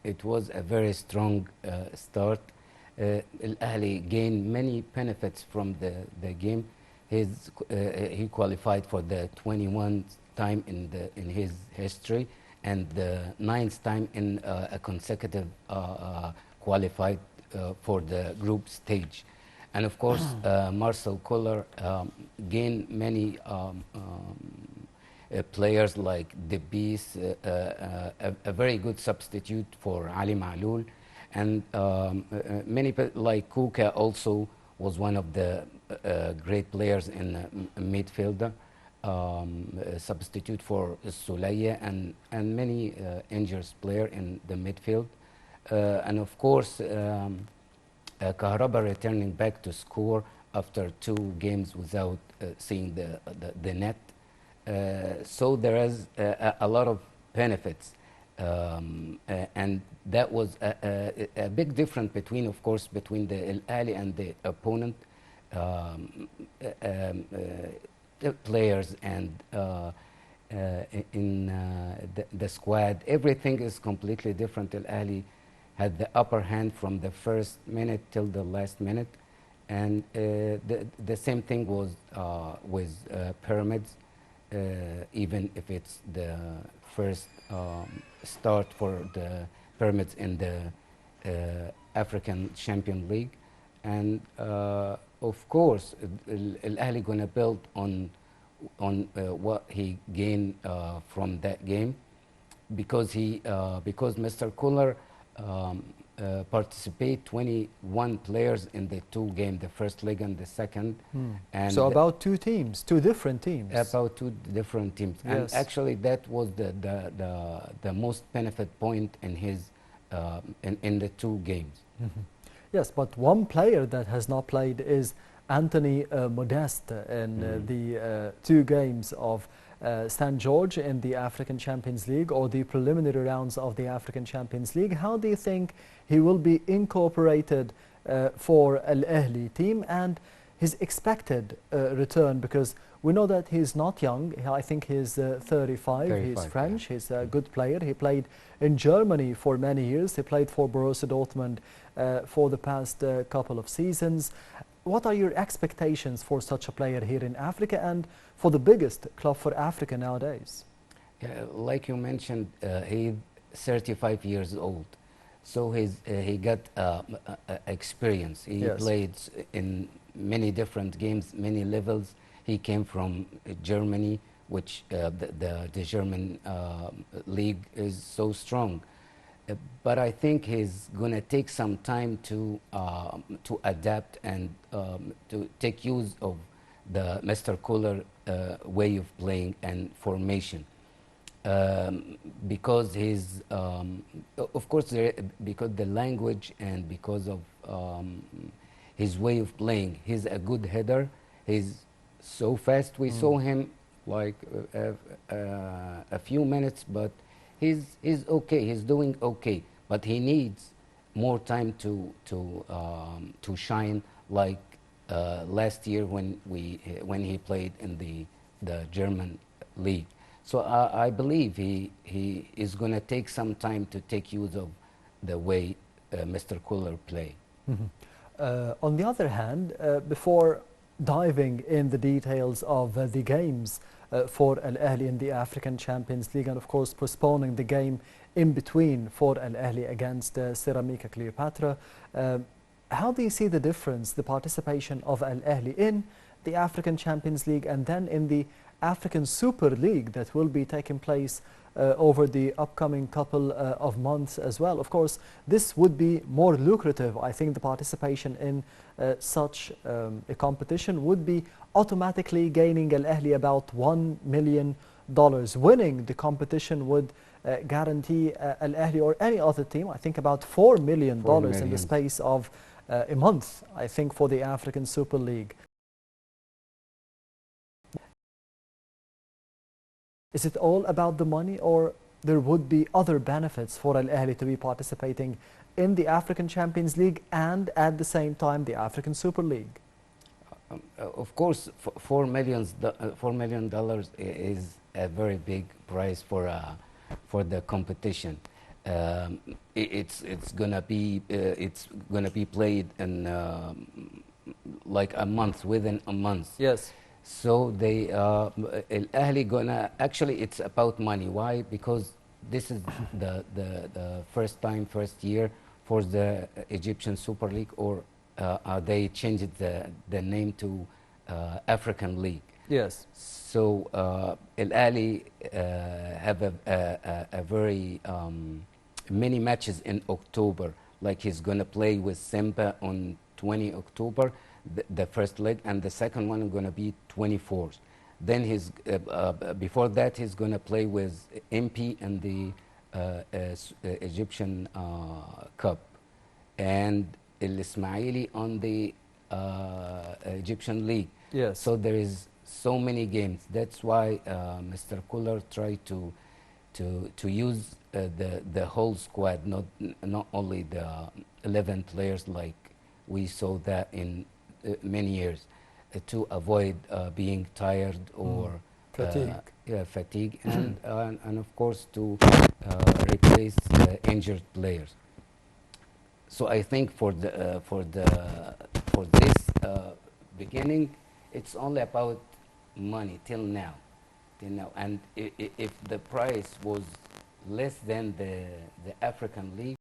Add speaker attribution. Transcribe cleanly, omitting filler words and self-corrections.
Speaker 1: It was a very strong start. Al-Ahli gained many benefits from the game. He qualified for the 21st time in his history, and the 9th time in a consecutive qualified for the group stage. And of course, Marcel Koller gained many players like the Beast, a very good substitute for Ali Ma'loul, and many like Kuka also was one of the great players in midfielder, substitute for Sulaya, and many injured player in the midfield, and of course Kahraba returning back to score after 2 games without seeing the net. So there is a lot of benefits, and that was a big difference between, of course, between the Al-Ahli and the opponent players, and in the squad. Everything is completely different. Al-Ahli had the upper hand from the first minute till the last minute, and the same thing was with Pyramids. Even if it's the first start for the Pyramids in the African Champion League, and of course Al-Ahli gonna build on what he gained from that game, because Mr. Koller participate 21 players in the 2 games, the first leg and the second. And
Speaker 2: so about 2 teams, 2 different teams.
Speaker 1: About 2 different teams.
Speaker 2: Yes.
Speaker 1: And actually that was the most benefit point in his in the 2 games.
Speaker 2: Yes, but one player that has not played is Anthony Modeste in the 2 games of St. George in the African Champions League, or the preliminary rounds of the African Champions League. How do you think he will be incorporated for Al-Ahli team, and his expected return? Because we know that he's not young. I think he's 35. He's French. Yeah. He's a good player. He played in Germany for many years. He played for Borussia Dortmund for the past couple of seasons. What are your expectations for such a player here in Africa, and for the biggest club for Africa nowadays?
Speaker 1: Like you mentioned, he's 35 years old, so he got experience. He
Speaker 2: Yes.
Speaker 1: played in many different games, many levels. He came from Germany, which the German league is so strong. But I think he's going to take some time to adapt and to take use of the Mr. Koller way of playing and formation, because he's of course because the language and because of his way of playing. He's a good header. He's so fast. We saw him like a few minutes, but he's okay. He's doing okay, but he needs more time to shine, like last year when he played in the German league. So I believe he is going to take some time to take use of the way Mr. Koller play.
Speaker 2: On the other hand, before diving in the details of the games for Al-Ahli in the African Champions League, and of course postponing the game in between for Al-Ahli against Ceramica Cleopatra, how do you see the difference, the participation of Al-Ahli in the African Champions League and then in the African Super League that will be taking place over the upcoming couple of months as well? Of course, this would be more lucrative. I think the participation in such a competition would be automatically gaining Al-Ahli about $1 million. Winning the competition would guarantee Al-Ahli or any other team, I think, about $4 million in the space of a month, I think, for the African Super League. Is it all about the money, or there would be other benefits for Al-Ahli to be participating in the African Champions League and at the same time the African Super League?
Speaker 1: Of course, $4 million is a very big price for the competition. it's gonna be played in like a month, within a month.
Speaker 2: Yes.
Speaker 1: So they الاهلي gonna actually it's about money. Why? Because this is the first year for the Egyptian Super League, or they changed the name to African League.
Speaker 2: Yes.
Speaker 1: So الاهلي have a very many matches in October. Like he's gonna play with Simba on 20 October, the first leg, and the second one is gonna be 24th. Then he's before that he's gonna play with MP in the Egyptian Cup, and El Ismaili on the Egyptian League.
Speaker 2: Yes.
Speaker 1: So there is so many games. That's why Mr. Kuller tried to use the whole squad, not only the 11 players like we saw that in many years, to avoid being tired or fatigue, and of course to replace injured players. So I think for this beginning, it's only about money till now, and if the price was less than the African League,